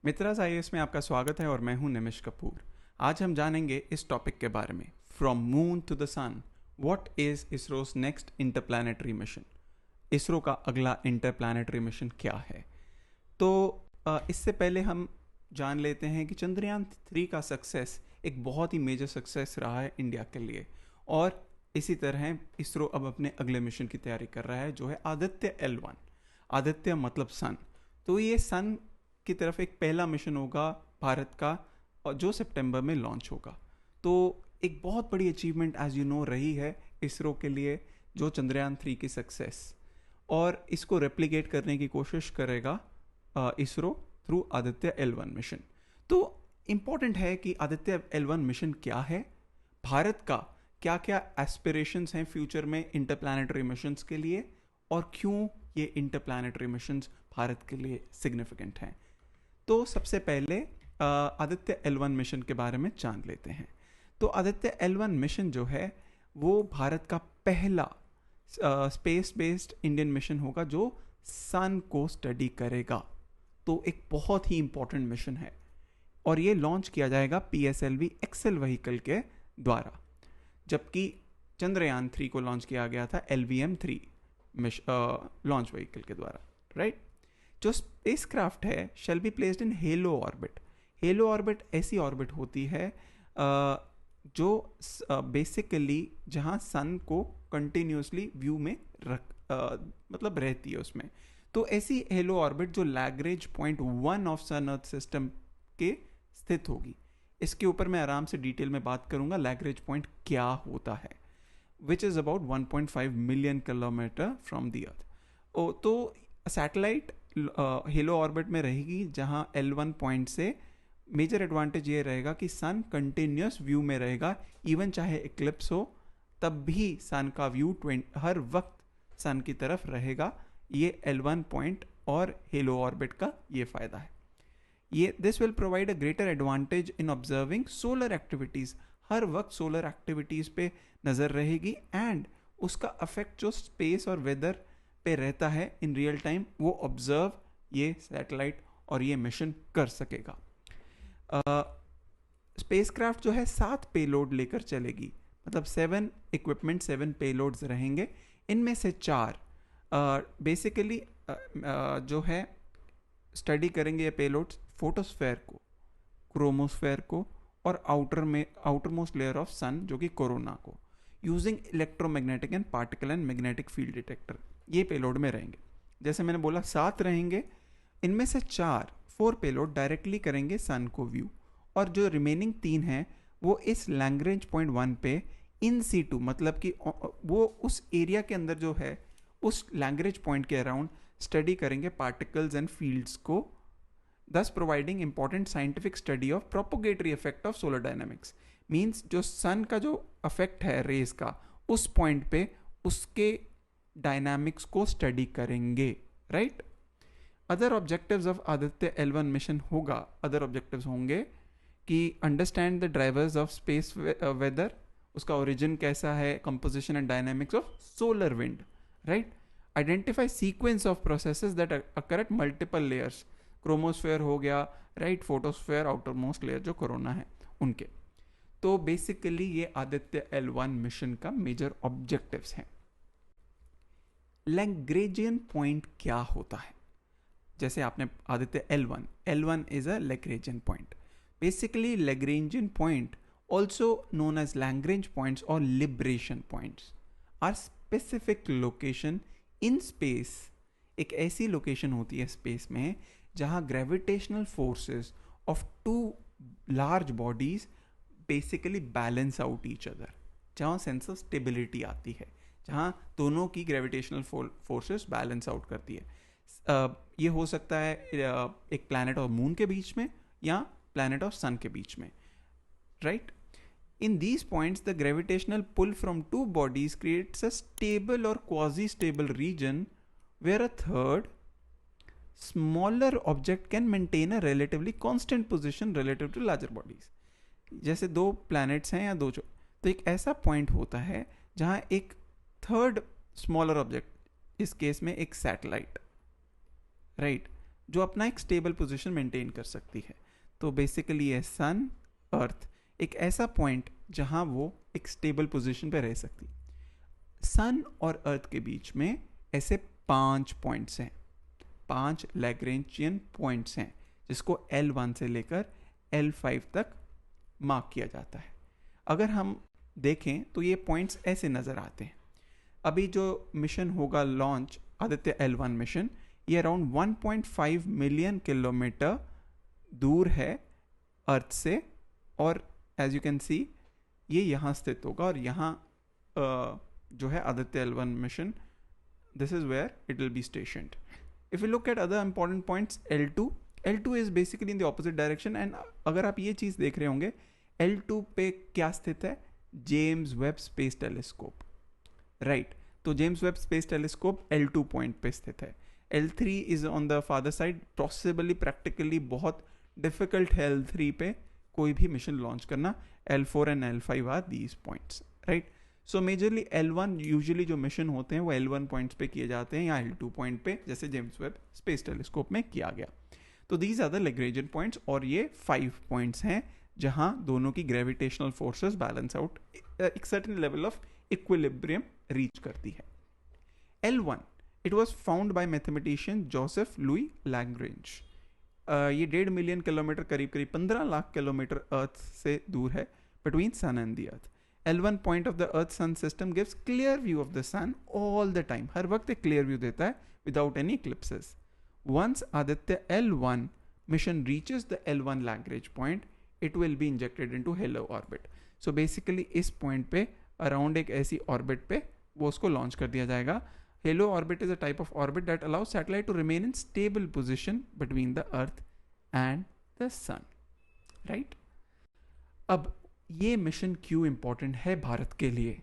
मित्राज IAS में आपका स्वागत है और मैं हूं निमिष कपूर। आज हम जानेंगे इस टॉपिक के बारे में, from moon to the sun, what is ISRO's next interplanetary mission. ISRO का अगला इंटरप्लैनेटरी मिशन क्या है। तो इससे पहले हम जान लेते हैं कि चंद्रयान 3 का सक्सेस एक बहुत ही मेजर सक्सेस रहा है इंडिया के लिए, और इसी तरह इसरो अब अपने अगले मिशन की तैयारी कर रहा है जो है आदित्य L1। आदित्य मतलब सन। तो ये सन की तरफ एक पहला मिशन होगा भारत का, और जो सितंबर में लॉन्च होगा। तो एक बहुत बड़ी अचीवमेंट एज यू नो रही है इसरो के लिए जो चंद्रयान 3 की सक्सेस, और इसको रेप्लिकेट करने की कोशिश करेगा ISRO through Aditya L1 mission. तो इम्पॉर्टेंट है कि आदित्य L1 मिशन क्या है, भारत का क्या क्या एस्पिरेशंस हैं फ्यूचर में इंटरप्लैनेटरी मिशंस के लिए, और क्यों ये इंटरप्लैनेटरी मिशंस भारत के लिए सिग्निफिकेंट हैं। तो सबसे पहले आदित्य L1 मिशन के बारे में जान लेते हैं। तो आदित्य L1 मिशन जो है वो भारत का पहला स्पेस बेस्ड इंडियन मिशन होगा जो सन को स्टडी करेगा। तो एक बहुत ही इंपॉर्टेंट मिशन है, और ये लॉन्च किया जाएगा PSLV एक्सेल व्हीकल के द्वारा, जबकि चंद्रयान 3 को लॉन्च किया गया था LVM-3 लॉन्च व्हीकल के द्वारा, राइट। जो स्पेसक्राफ्ट है shall be placed in hello orbit. Hello orbit ऐसी ऑर्बिट होती है जो बेसिकली जहाँ सन को कंटिन्यूसली व्यू में मतलब रहती है उसमें। तो ऐसी हेलो ऑर्बिट जो Lagrange point 1 of sun earth system के स्थित होगी। इसके ऊपर मैं आराम से डिटेल में बात करूंगा लैग्रेंज पॉइंट क्या होता है, which is about 1.5 million kilometre from the earth. तो सैटेलाइट हेलो ऑर्बिट में रहेगी, जहां L1 पॉइंट से मेजर एडवांटेज ये रहेगा कि सन कंटिन्यूस व्यू में रहेगा, इवन चाहे इक्लिप्स हो तब भी सन का व्यू हर वक्त सन की तरफ रहेगा। ये L1 पॉइंट और हेलो ऑर्बिट का ये फ़ायदा है। ये this will provide a greater advantage in observing solar activities. हर वक्त सोलर एक्टिविटीज़ पे नज़र रहेगी, एंड उसका अफेक्ट जो स्पेस और वेदर पे रहता है इन रियल टाइम वो ऑब्जर्व ये सैटेलाइट और ये मिशन कर सकेगा। स्पेसक्राफ्ट जो है 7 पेलोड लेकर चलेगी, मतलब 7 इक्विपमेंट 7 पेलोड्स रहेंगे। इनमें से 4 बेसिकली जो है स्टडी करेंगे ये पेलोड्स फोटोस्फेयर को, क्रोमोस्फेयर को, और आउटर मोस्ट लेयर ऑफ सन जो कि कोरोना को, using electromagnetic and particle and magnetic field detector. ये पेलोड में रहेंगे। जैसे मैंने बोला 7 रहेंगे, इनमें से 4 पेलोड डायरेक्टली करेंगे सन को व्यू, और जो रिमेनिंग 3 हैं वो इस लैग्रेंज पॉइंट 1 पे इन सीटू, मतलब कि वो उस एरिया के अंदर जो है उस लैग्रेंज पॉइंट के अराउंड स्टडी करेंगे पार्टिकल्स एंड फील्ड्स को, thus providing important scientific study of propagatory effect of solar dynamics। Means जो सन का जो अफेक्ट है रेस का उस पॉइंट पे उसके डायनामिक्स को स्टडी करेंगे, right. Other objectives of Aditya L1 mission होगा, अदर ऑब्जेक्टिव्स होंगे कि understand the drivers of space weather, उसका ओरिजिन कैसा है, composition and dynamics of solar wind, right. Identify sequence of processes that occur at multiple layers, chromosphere हो गया, right, photosphere, outermost layer जो corona है उनके। तो बेसिकली ये आदित्य L1 मिशन का मेजर ऑब्जेक्टिव्स हैं। लैग्रेंजियन पॉइंट क्या होता है, जैसे आपने Aditya L1 is a Lagrangian point. Basically Lagrangian point also known as Lagrange points और libration points are specific location in space. एक ऐसी लोकेशन होती है स्पेस में जहाँ gravitational forces of 2 large bodies basically balance out each other, जहाँ sense of stability आती है, जहाँ दोनों की ग्रेविटेशनल फोर्सेस बैलेंस आउट करती है। ये हो सकता है एक प्लैनेट और मून के बीच में या प्लैनेट और सन के बीच में, right. In these points, the gravitational pull from 2 bodies creates a stable or quasi-stable region where a third, smaller object can maintain a relatively constant position relative to larger bodies। जैसे 2 planets हैं या 2, तो एक ऐसा point होता है जहाँ एक थर्ड स्मॉलर ऑब्जेक्ट, इस केस में एक सैटेलाइट, राइट, जो अपना एक स्टेबल पोजीशन मेंटेन कर सकती है। तो बेसिकली ये सन, अर्थ एक ऐसा पॉइंट जहां वो एक स्टेबल पोजीशन पे रह सकती। सन और अर्थ के बीच में ऐसे 5 पॉइंट्स हैं, 5 लैग्रेंजियन पॉइंट्स हैं, जिसको L1 से लेकर L5 तक मार्क किया जाता है। अगर हम देखें तो ये पॉइंट्स ऐसे नज़र आते हैं। अभी जो मिशन होगा लॉन्च, आदित्य L1 मिशन, ये अराउंड 1.5 मिलियन किलोमीटर दूर है अर्थ से, और एज यू कैन सी ये यहाँ स्थित होगा, और यहाँ जो है Aditya L1 mission, this is where it will be stationed. If we look at other important points, L2 is basically in the opposite direction, and अगर आप ये चीज़ देख रहे होंगे, L2 पे क्या स्थित है, James Webb space telescope, right. तो James Webb space telescope L2 point पे स्थित है। L3 is on the farther side, possibly practically बहुत डिफिकल्ट है L3 पे कोई भी मिशन लॉन्च करना। L4 and L5 are these points, right. So majorly L1 usually जो मिशन होते हैं वो L1 पॉइंट्स पे किए जाते हैं, या L2 पॉइंट पे, जैसे जेम्स वेब स्पेस टेलीस्कोप में किया गया। तो these are the Lagrangian points, और ये 5 पॉइंट्स हैं जहां दोनों की ग्रेविटेशनल फोर्सेस बैलेंस आउट, एक certain level of equilibrium reach करती है। L1 it was found by mathematician Joseph Louis Lagrange. ये 1.5 मिलियन किलोमीटर, करीब 15 लाख किलोमीटर अर्थ से दूर है, between sun and the earth. L1 point of the earth sun system gives clear view of the sun all the time, हर वक्त एक clear view देता है without any eclipses. Once Aditya L1 mission reaches the L1 Lagrange point, it will be injected into halo orbit. So basically इस point पे around एक ऐसी orbit पे वो उसको लॉन्च कर दिया जाएगा। Halo orbit is a type of orbit that allows satellite to remain in stable position between the earth and the sun, right. अब ये मिशन क्यों इम्पोर्टेंट है भारत के लिए?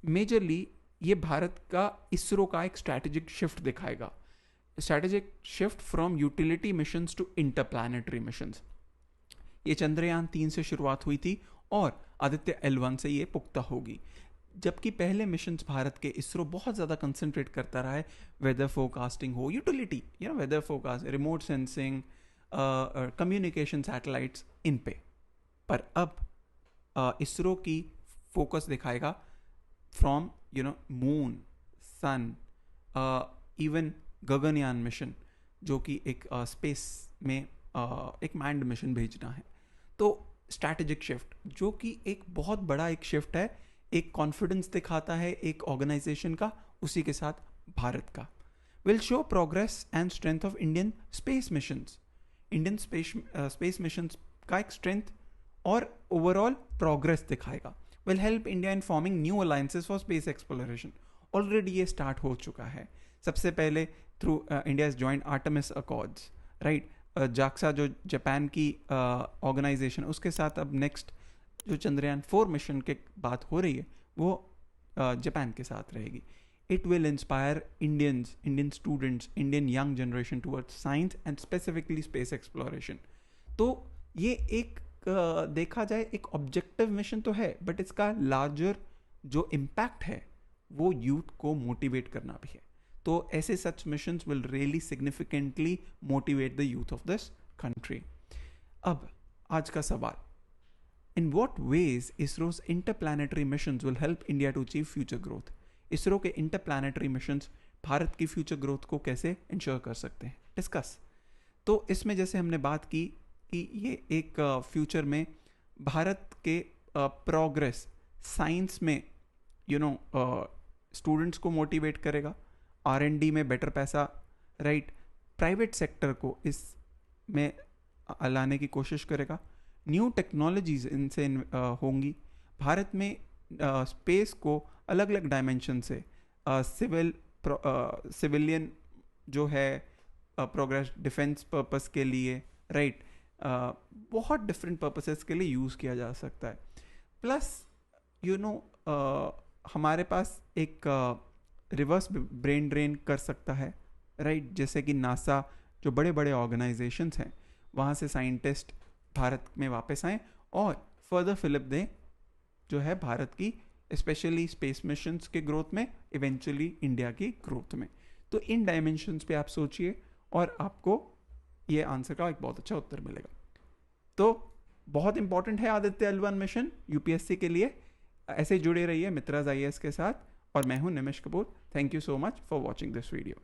मेजरली ये भारत का, इसरो का एक स्ट्रैटेजिक शिफ्ट दिखाएगा, strategic shift from utility missions to interplanetary missions. ये चंद्रयान 3 से शुरुआत हुई थी और आदित्य L1 से ये पुख्ता होगी। जबकि पहले मिशंस भारत के, इसरो बहुत ज़्यादा कंसंट्रेट करता रहा है, वेदर फोरकास्टिंग हो, utility, weather forecast, remote sensing, communication satellites, इन पे। पर अब इसरो की फोकस दिखाएगा from moon, sun, even Gaganyaan mission, जो कि एक स्पेस में एक मैंड मिशन भेजना है। तो स्ट्रैटेजिक शिफ्ट, जो कि एक बहुत बड़ा एक शिफ्ट है, एक कॉन्फिडेंस दिखाता है एक ऑर्गेनाइजेशन का, उसी के साथ भारत का। Will show progress and strength of Indian space missions, Indian space missions का एक स्ट्रेंथ और ओवरऑल प्रोग्रेस दिखाएगा। Will help India in forming new alliances for space exploration. Already ये स्टार्ट हो चुका है। सबसे पहले through India joint Artemis accords, right. JAXA जो जापान की ऑर्गेनाइजेशन, उसके साथ अब नेक्स्ट जो चंद्रयान 4 मिशन के बात हो रही है वो जापान के साथ रहेगी। It will inspire Indian students, Indian young generation towards science and specifically space exploration. तो ये एक देखा जाए एक ऑब्जेक्टिव मिशन तो है, बट इसका लार्जर जो इम्पैक्ट है वो यूथ को मोटिवेट करना भी है। तो ऐसे such missions will really significantly motivate the youth of this country. अब आज का सवाल, in what ways ISRO's interplanetary missions will help India to achieve future growth? ISRO के इंटरप्लैनेटरी मिशंस भारत की फ्यूचर ग्रोथ को कैसे इंश्योर कर सकते हैं? डिस्कस। तो इसमें जैसे हमने बात की कि ये एक फ्यूचर में भारत के प्रोग्रेस साइंस में स्टूडेंट्स को मोटिवेट करेगा, R&D में बेटर पैसा, राइट, प्राइवेट सेक्टर को इसमें लाने की कोशिश करेगा, न्यू टेक्नोलॉजीज इनसे होंगी। भारत में स्पेस को अलग अलग डायमेंशन से सिविलियन जो है प्रोग्रेस, डिफेंस पर्पस के लिए, राइट, बहुत डिफरेंट पर्पसेस के लिए यूज़ किया जा सकता है। प्लस हमारे पास एक रिवर्स ब्रेन ड्रेन कर सकता है, राइट। जैसे कि नासा, जो बड़े बड़े ऑर्गेनाइजेशंस हैं, वहाँ से साइंटिस्ट भारत में वापस आएँ और फर्दर फिलिप दें जो है भारत की, स्पेशली स्पेस मिशंस के ग्रोथ में, इवेंचुअली इंडिया की ग्रोथ में। तो इन डायमेंशंस पे आप सोचिए और आपको ये आंसर का एक बहुत अच्छा उत्तर मिलेगा। तो बहुत इंपॉर्टेंट है आदित्य L1 मिशन यूपीएससी के लिए। ऐसे जुड़े रहिए मित्राज IAS के साथ, और मैं हूं Nimish Kapoor. Thank you so much for watching this video.